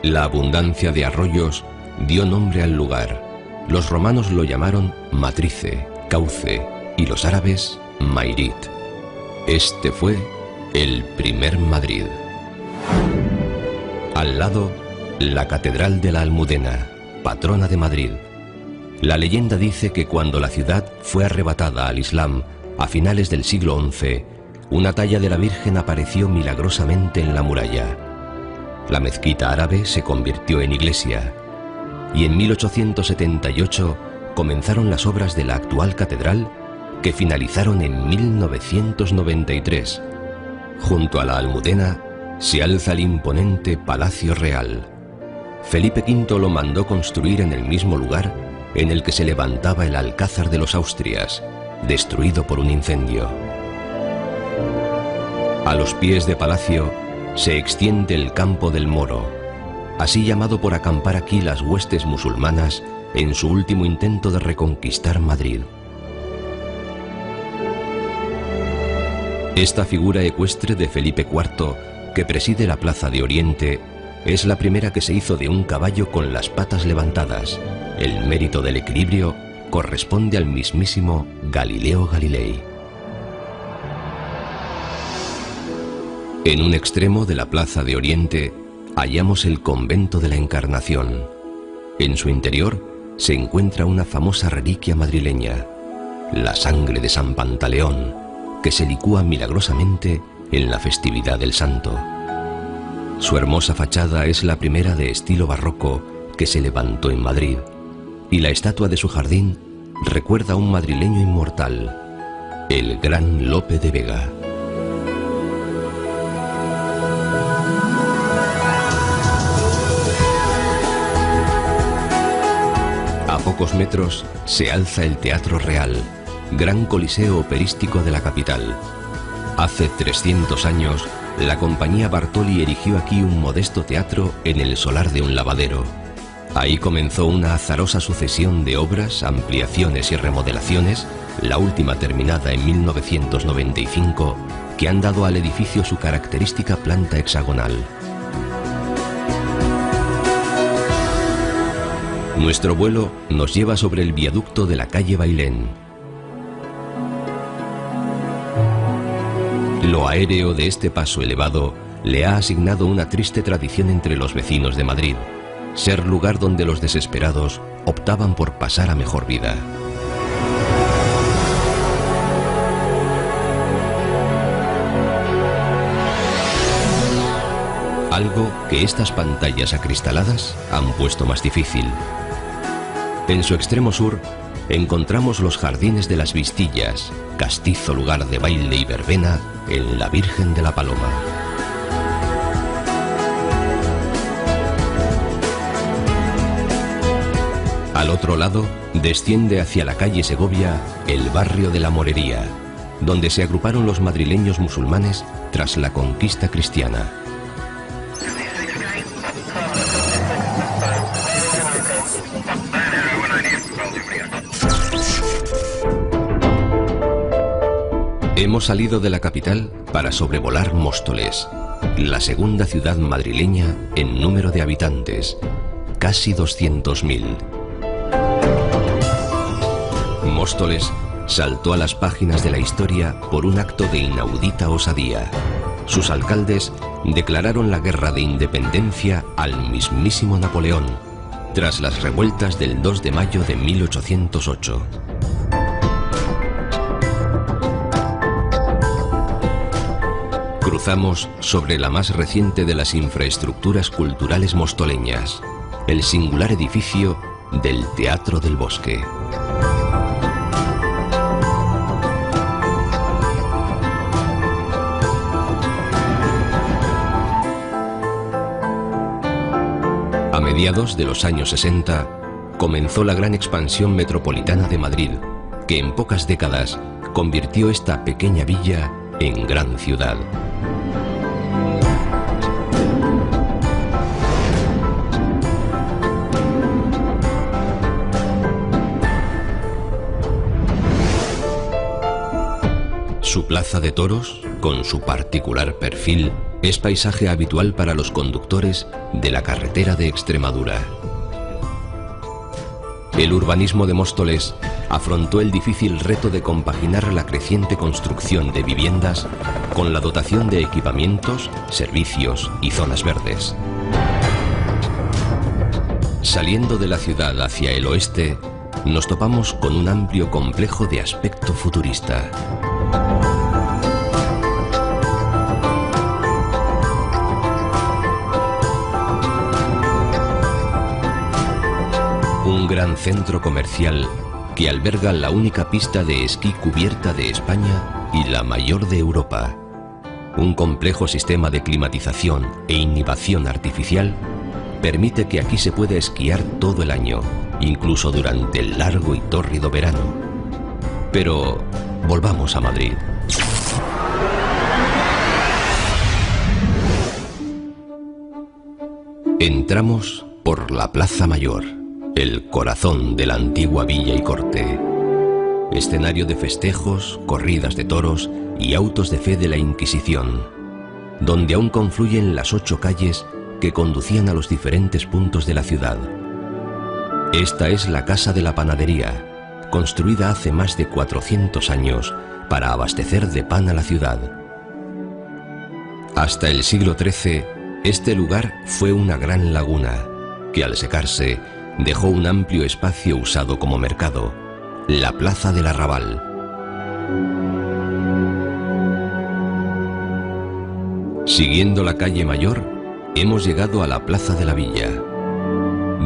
Speaker 1: La abundancia de arroyos dio nombre al lugar. Los romanos lo llamaron Matrice, Cauce, y los árabes Mairit. Este fue el primer Madrid. Al lado, la Catedral de la Almudena, patrona de Madrid. La leyenda dice que cuando la ciudad fue arrebatada al Islam a finales del siglo XI, una talla de la Virgen apareció milagrosamente en la muralla. La mezquita árabe se convirtió en iglesia, y en 1878 comenzaron las obras de la actual catedral, que finalizaron en 1993. Junto a la Almudena se alza el imponente Palacio Real. Felipe V lo mandó construir en el mismo lugar en el que se levantaba el Alcázar de los Austrias, destruido por un incendio. A los pies de palacio se extiende el Campo del Moro, así llamado por acampar aquí las huestes musulmanas en su último intento de reconquistar Madrid. Esta figura ecuestre de Felipe IV, que preside la Plaza de Oriente, es la primera que se hizo de un caballo con las patas levantadas. El mérito del equilibrio corresponde al mismísimo Galileo Galilei. En un extremo de la Plaza de Oriente hallamos el Convento de la Encarnación. En su interior se encuentra una famosa reliquia madrileña, la sangre de San Pantaleón, que se licúa milagrosamente en la festividad del santo. Su hermosa fachada es la primera de estilo barroco que se levantó en Madrid, y la estatua de su jardín recuerda a un madrileño inmortal, el gran Lope de Vega. A pocos metros se alza el Teatro Real, gran coliseo operístico de la capital. Hace 300 años, la compañía Bartoli erigió aquí un modesto teatro en el solar de un lavadero. Ahí comenzó una azarosa sucesión de obras, ampliaciones y remodelaciones, la última terminada en 1995, que han dado al edificio su característica planta hexagonal. Nuestro vuelo nos lleva sobre el viaducto de la calle Bailén. Lo aéreo de este paso elevado le ha asignado una triste tradición entre los vecinos de Madrid: ser lugar donde los desesperados optaban por pasar a mejor vida. Algo que estas pantallas acristaladas han puesto más difícil. En su extremo sur encontramos los jardines de las Vistillas, castizo lugar de baile y verbena en la Virgen de la Paloma. Al otro lado desciende hacia la calle Segovia el barrio de la Morería, donde se agruparon los madrileños musulmanes tras la conquista cristiana. Hemos salido de la capital para sobrevolar Móstoles, la segunda ciudad madrileña en número de habitantes, casi 200.000. Móstoles saltó a las páginas de la historia por un acto de inaudita osadía. Sus alcaldes declararon la guerra de independencia al mismísimo Napoleón, tras las revueltas del 2 de mayo de 1808. Cruzamos sobre la más reciente de las infraestructuras culturales mostoleñas, el singular edificio del Teatro del Bosque. A mediados de los años 60 comenzó la gran expansión metropolitana de Madrid, que en pocas décadas convirtió esta pequeña villa en gran ciudad. Su plaza de toros, con su particular perfil, es paisaje habitual para los conductores de la carretera de Extremadura. El urbanismo de Móstoles afrontó el difícil reto de compaginar la creciente construcción de viviendas con la dotación de equipamientos, servicios y zonas verdes. Saliendo de la ciudad hacia el oeste, nos topamos con un amplio complejo de aspecto futurista. Un gran centro comercial que alberga la única pista de esquí cubierta de España y la mayor de Europa. Un complejo sistema de climatización e inhibición artificial permite que aquí se pueda esquiar todo el año, incluso durante el largo y tórrido verano. Pero volvamos a Madrid. Entramos por la Plaza Mayor, el corazón de la antigua villa y corte. Escenario de festejos, corridas de toros y autos de fe de la Inquisición, donde aún confluyen las 8 calles que conducían a los diferentes puntos de la ciudad. Esta es la Casa de la Panadería, construida hace más de 400 años para abastecer de pan a la ciudad. Hasta el siglo XIII, este lugar fue una gran laguna, que al secarse dejó un amplio espacio usado como mercado, la Plaza del Arrabal. Siguiendo la calle Mayor, hemos llegado a la Plaza de la Villa.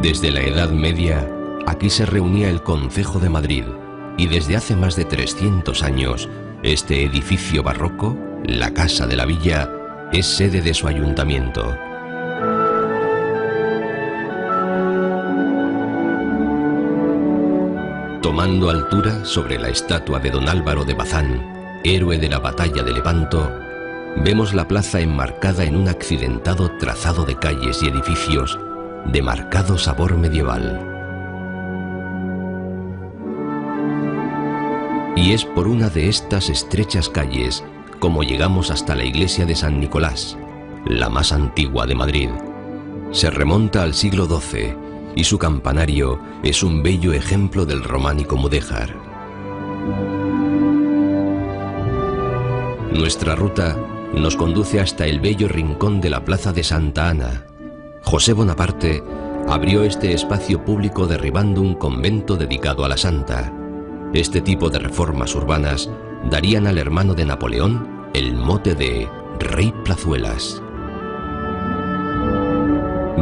Speaker 1: Desde la Edad Media, aquí se reunía el Concejo de Madrid, y desde hace más de 300 años, este edificio barroco, la Casa de la Villa, es sede de su ayuntamiento. Tomando altura sobre la estatua de don Álvaro de Bazán, héroe de la batalla de Lepanto, vemos la plaza enmarcada en un accidentado trazado de calles y edificios de marcado sabor medieval. Y es por una de estas estrechas calles como llegamos hasta la iglesia de San Nicolás, la más antigua de Madrid. Se remonta al siglo XII y su campanario es un bello ejemplo del románico mudéjar. Nuestra ruta nos conduce hasta el bello rincón de la Plaza de Santa Ana. José Bonaparte abrió este espacio público derribando un convento dedicado a la santa. Este tipo de reformas urbanas darían al hermano de Napoleón el mote de Rey Plazuelas.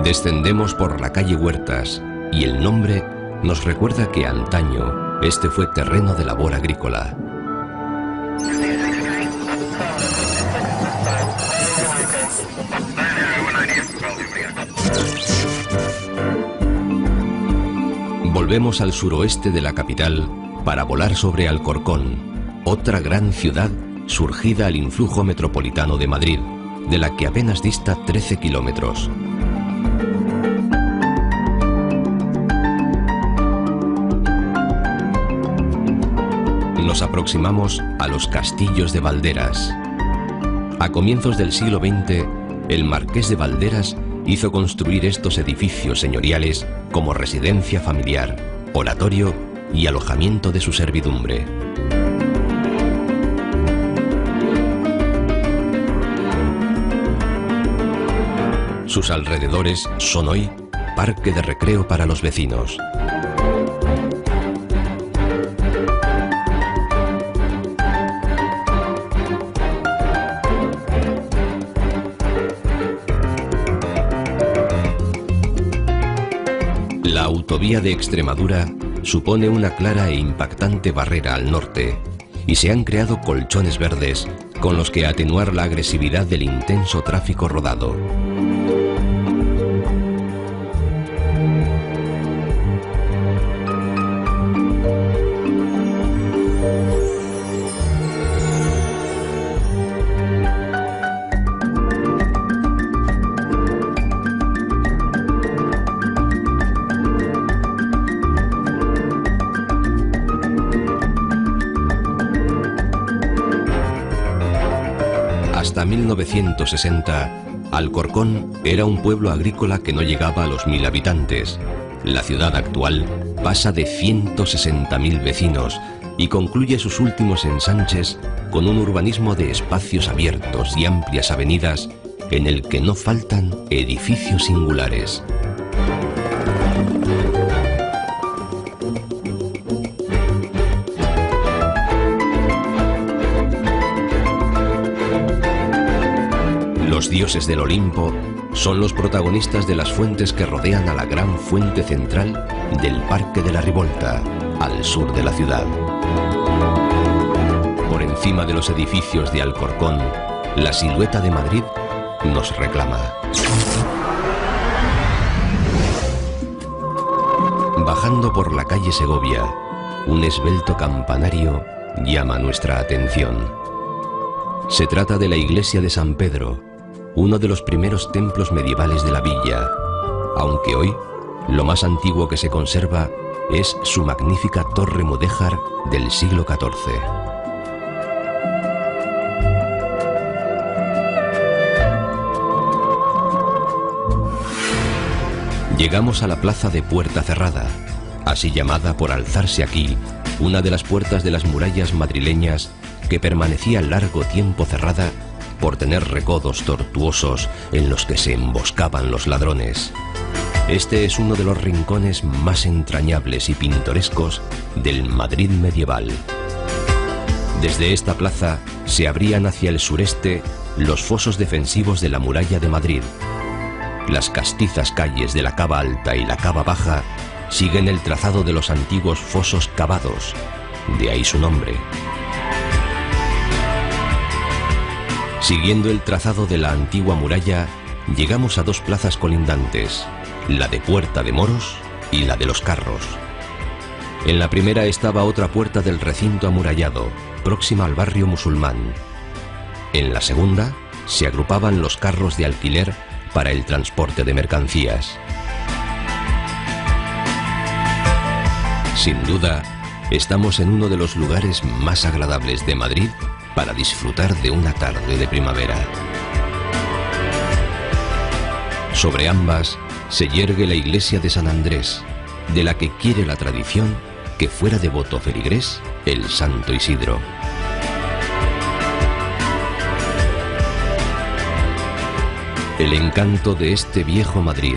Speaker 1: Descendemos por la calle Huertas y el nombre nos recuerda que antaño este fue terreno de labor agrícola. Volvemos al suroeste de la capital para volar sobre Alcorcón, otra gran ciudad surgida al influjo metropolitano de Madrid, de la que apenas dista 13 kilómetros. Nos aproximamos a los castillos de Valderas. A comienzos del siglo XX, el marqués de Valderas hizo construir estos edificios señoriales como residencia familiar, oratorio y alojamiento de su servidumbre. Sus alrededores son hoy parque de recreo para los vecinos. La autovía de Extremadura supone una clara e impactante barrera al norte y se han creado colchones verdes con los que atenuar la agresividad del intenso tráfico rodado. Hasta 1960, Alcorcón era un pueblo agrícola que no llegaba a los 1000 habitantes. La ciudad actual pasa de 160.000 vecinos y concluye sus últimos ensanches con un urbanismo de espacios abiertos y amplias avenidas en el que no faltan edificios singulares. Los dioses del Olimpo son los protagonistas de las fuentes que rodean a la gran fuente central del Parque de la Rivolta, al sur de la ciudad. Por encima de los edificios de Alcorcón, la silueta de Madrid nos reclama. Bajando por la calle Segovia, un esbelto campanario llama nuestra atención. Se trata de la iglesia de San Pedro, uno de los primeros templos medievales de la villa, aunque hoy lo más antiguo que se conserva es su magnífica torre mudéjar del siglo XIV. Llegamos a la plaza de Puerta Cerrada, así llamada por alzarse aquí una de las puertas de las murallas madrileñas que permanecía largo tiempo cerrada por tener recodos tortuosos en los que se emboscaban los ladrones. Este es uno de los rincones más entrañables y pintorescos del Madrid medieval. Desde esta plaza se abrían hacia el sureste los fosos defensivos de la muralla de Madrid. Las castizas calles de la Cava Alta y la Cava Baja siguen el trazado de los antiguos fosos cavados, de ahí su nombre. Siguiendo el trazado de la antigua muralla, llegamos a dos plazas colindantes, la de Puerta de Moros y la de los Carros. En la primera estaba otra puerta del recinto amurallado, próxima al barrio musulmán. En la segunda se agrupaban los carros de alquiler para el transporte de mercancías. Sin duda, estamos en uno de los lugares más agradables de Madrid para disfrutar de una tarde de primavera. Sobre ambas se yergue la iglesia de San Andrés, de la que quiere la tradición que fuera devoto feligrés el santo Isidro. El encanto de este viejo Madrid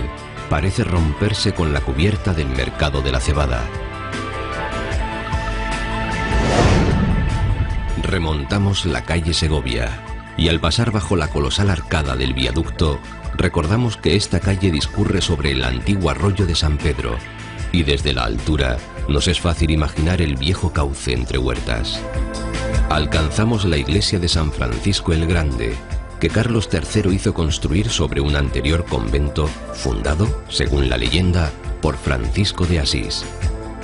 Speaker 1: parece romperse con la cubierta del mercado de la cebada. Remontamos la calle Segovia y al pasar bajo la colosal arcada del viaducto, recordamos que esta calle discurre sobre el antiguo arroyo de San Pedro y desde la altura nos es fácil imaginar el viejo cauce entre huertas. Alcanzamos la iglesia de San Francisco el Grande, que Carlos III hizo construir sobre un anterior convento fundado, según la leyenda, por Francisco de Asís.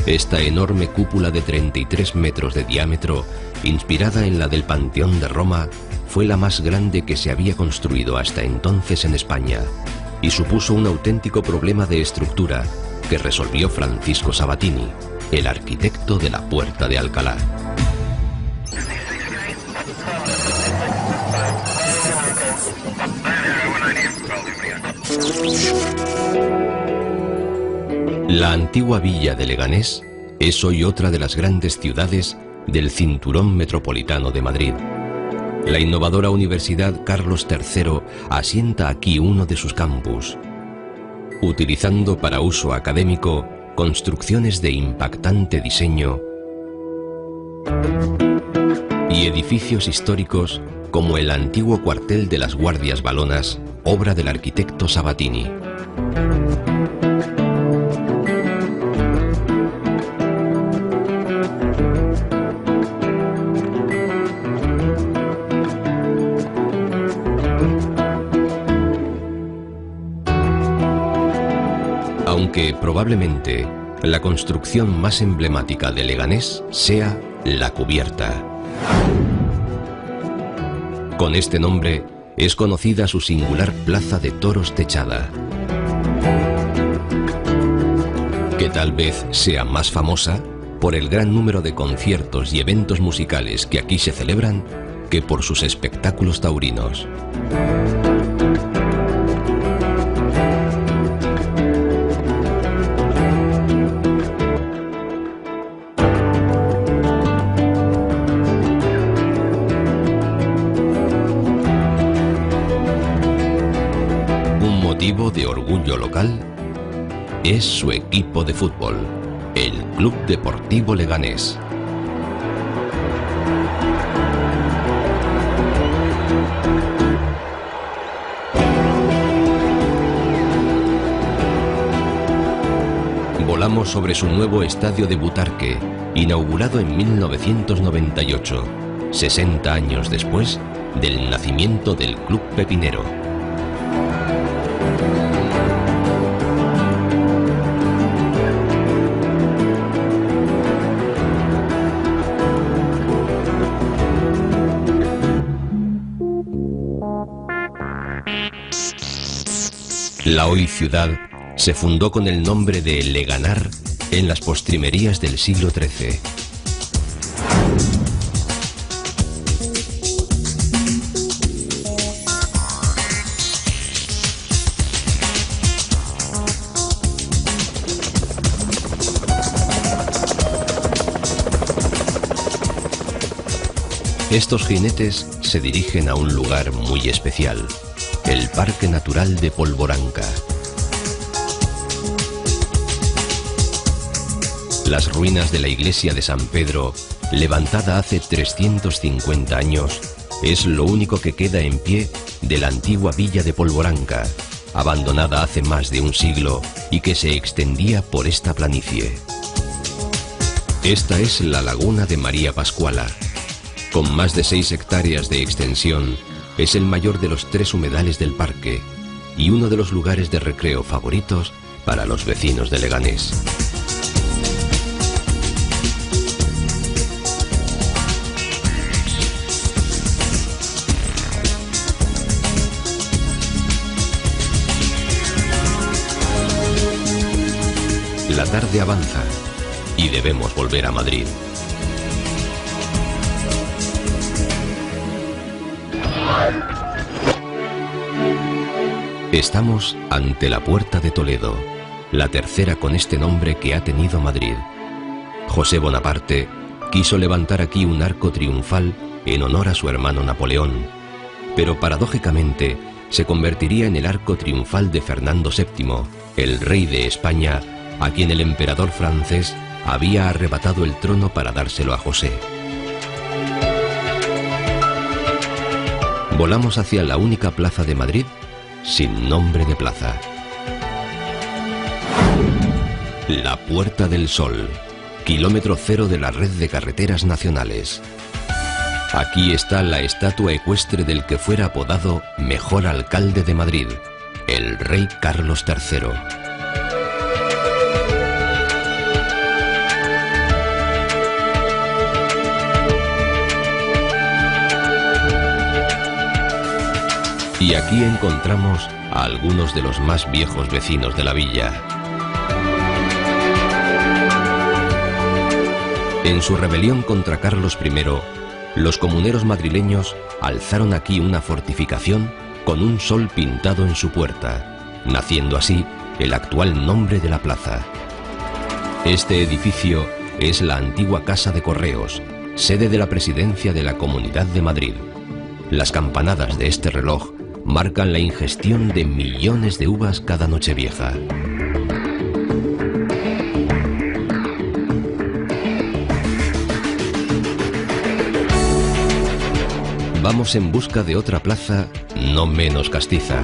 Speaker 1: Esta enorme cúpula de 33 metros de diámetro, inspirada en la del Panteón de Roma, fue la más grande que se había construido hasta entonces en España y supuso un auténtico problema de estructura que resolvió Francisco Sabatini, el arquitecto de la Puerta de Alcalá. La antigua villa de Leganés es hoy otra de las grandes ciudades del cinturón metropolitano de Madrid. La innovadora Universidad Carlos III asienta aquí uno de sus campus, utilizando para uso académico construcciones de impactante diseño y edificios históricos como el antiguo cuartel de las Guardias Valonas, obra del arquitecto Sabatini. Aunque probablemente la construcción más emblemática de Leganés sea la Cubierta. Con este nombre es conocida su singular plaza de toros techada, que tal vez sea más famosa por el gran número de conciertos y eventos musicales que aquí se celebran que por sus espectáculos taurinos. De orgullo local es su equipo de fútbol, el Club Deportivo Leganés. Volamos sobre su nuevo estadio de Butarque, inaugurado en 1998, 60 años después del nacimiento del Club Pepinero. La hoy ciudad se fundó con el nombre de Leganar en las postrimerías del siglo XIII. Estos jinetes se dirigen a un lugar muy especial, el Parque Natural de Polvoranca. Las ruinas de la iglesia de San Pedro, levantada hace 350 años, es lo único que queda en pie de la antigua villa de Polvoranca, abandonada hace más de un siglo y que se extendía por esta planicie. Esta es la laguna de María Pascuala. Con más de 6 hectáreas de extensión, es el mayor de los 3 humedales del parque y uno de los lugares de recreo favoritos para los vecinos de Leganés. La tarde avanza y debemos volver a Madrid. Estamos ante la Puerta de Toledo, la tercera con este nombre que ha tenido Madrid. José Bonaparte quiso levantar aquí un arco triunfal en honor a su hermano Napoleón, pero paradójicamente se convertiría en el arco triunfal de Fernando VII, el rey de España, a quien el emperador francés había arrebatado el trono para dárselo a José. Volamos hacia la única plaza de Madrid sin nombre de plaza. La Puerta del Sol, kilómetro cero de la red de carreteras nacionales. Aquí está la estatua ecuestre del que fuera apodado mejor alcalde de Madrid, el rey Carlos III. Y aquí encontramos a algunos de los más viejos vecinos de la villa. En su rebelión contra Carlos I, los comuneros madrileños alzaron aquí una fortificación con un sol pintado en su puerta, naciendo así el actual nombre de la plaza. Este edificio es la antigua Casa de Correos, sede de la presidencia de la Comunidad de Madrid. Las campanadas de este reloj marcan la ingestión de millones de uvas cada Nochevieja. Vamos en busca de otra plaza no menos castiza,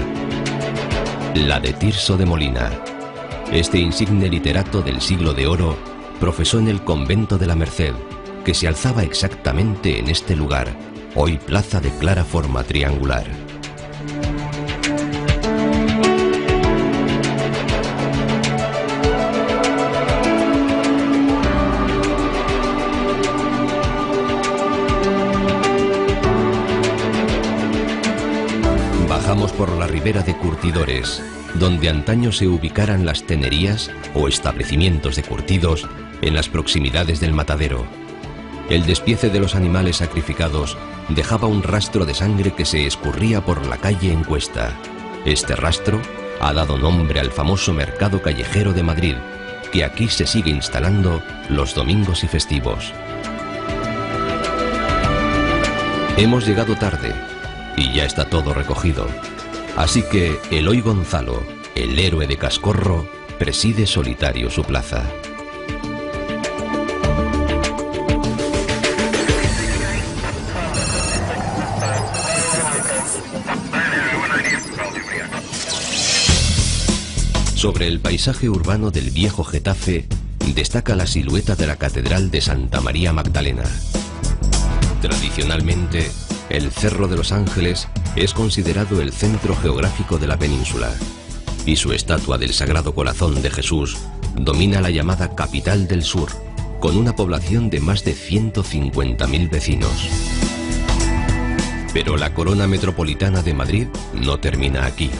Speaker 1: la de Tirso de Molina. Este insigne literato del siglo de oro profesó en el convento de la Merced, que se alzaba exactamente en este lugar, hoy plaza de clara forma triangular. Bajamos por la ribera de Curtidores, donde antaño se ubicaran las tenerías o establecimientos de curtidos en las proximidades del matadero. El despiece de los animales sacrificados dejaba un rastro de sangre que se escurría por la calle en cuesta. Este rastro ha dado nombre al famoso mercado callejero de Madrid, que aquí se sigue instalando los domingos y festivos. Hemos llegado tarde y ya está todo recogido. Así que Eloy Gonzalo, el héroe de Cascorro, preside solitario su plaza. Sobre el paisaje urbano del viejo Getafe destaca la silueta de la Catedral de Santa María Magdalena. Tradicionalmente, el Cerro de los Ángeles es considerado el centro geográfico de la península, y su estatua del Sagrado Corazón de Jesús domina la llamada Capital del Sur, con una población de más de 150.000 vecinos. Pero la corona metropolitana de Madrid no termina aquí.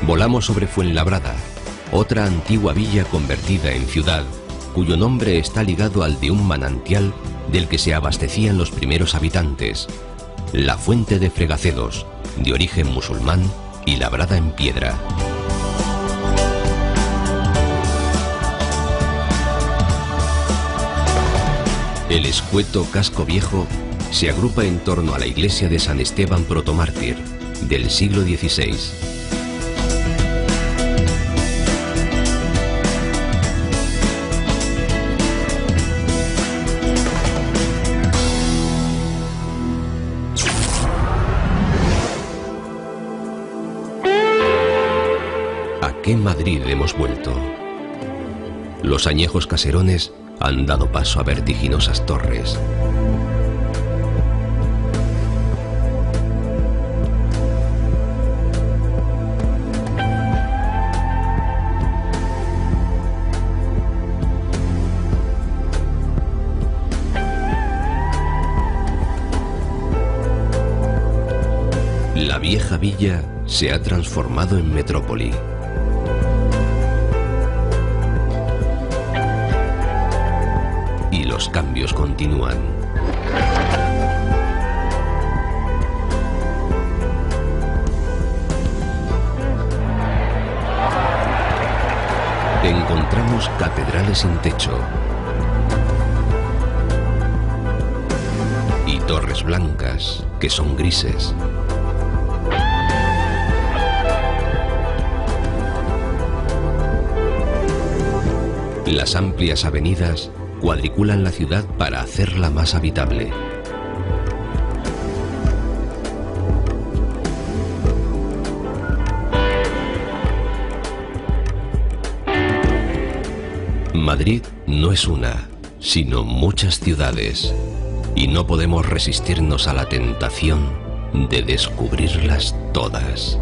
Speaker 1: Volamos sobre Fuenlabrada, otra antigua villa convertida en ciudad, cuyo nombre está ligado al de un manantial del que se abastecían los primeros habitantes, la Fuente de Fregacedos, de origen musulmán y labrada en piedra. El escueto casco viejo se agrupa en torno a la iglesia de San Esteban Protomártir, del siglo XVI. ¿A qué Madrid hemos vuelto? Los añejos caserones han dado paso a vertiginosas torres. La vieja villa se ha transformado en metrópoli. Y los cambios continúan. vemos catedrales sin techo y torres blancas que son grises. Las amplias avenidas cuadriculan la ciudad para hacerla más habitable. Madrid no es una, sino muchas ciudades, y no podemos resistirnos a la tentación de descubrirlas todas.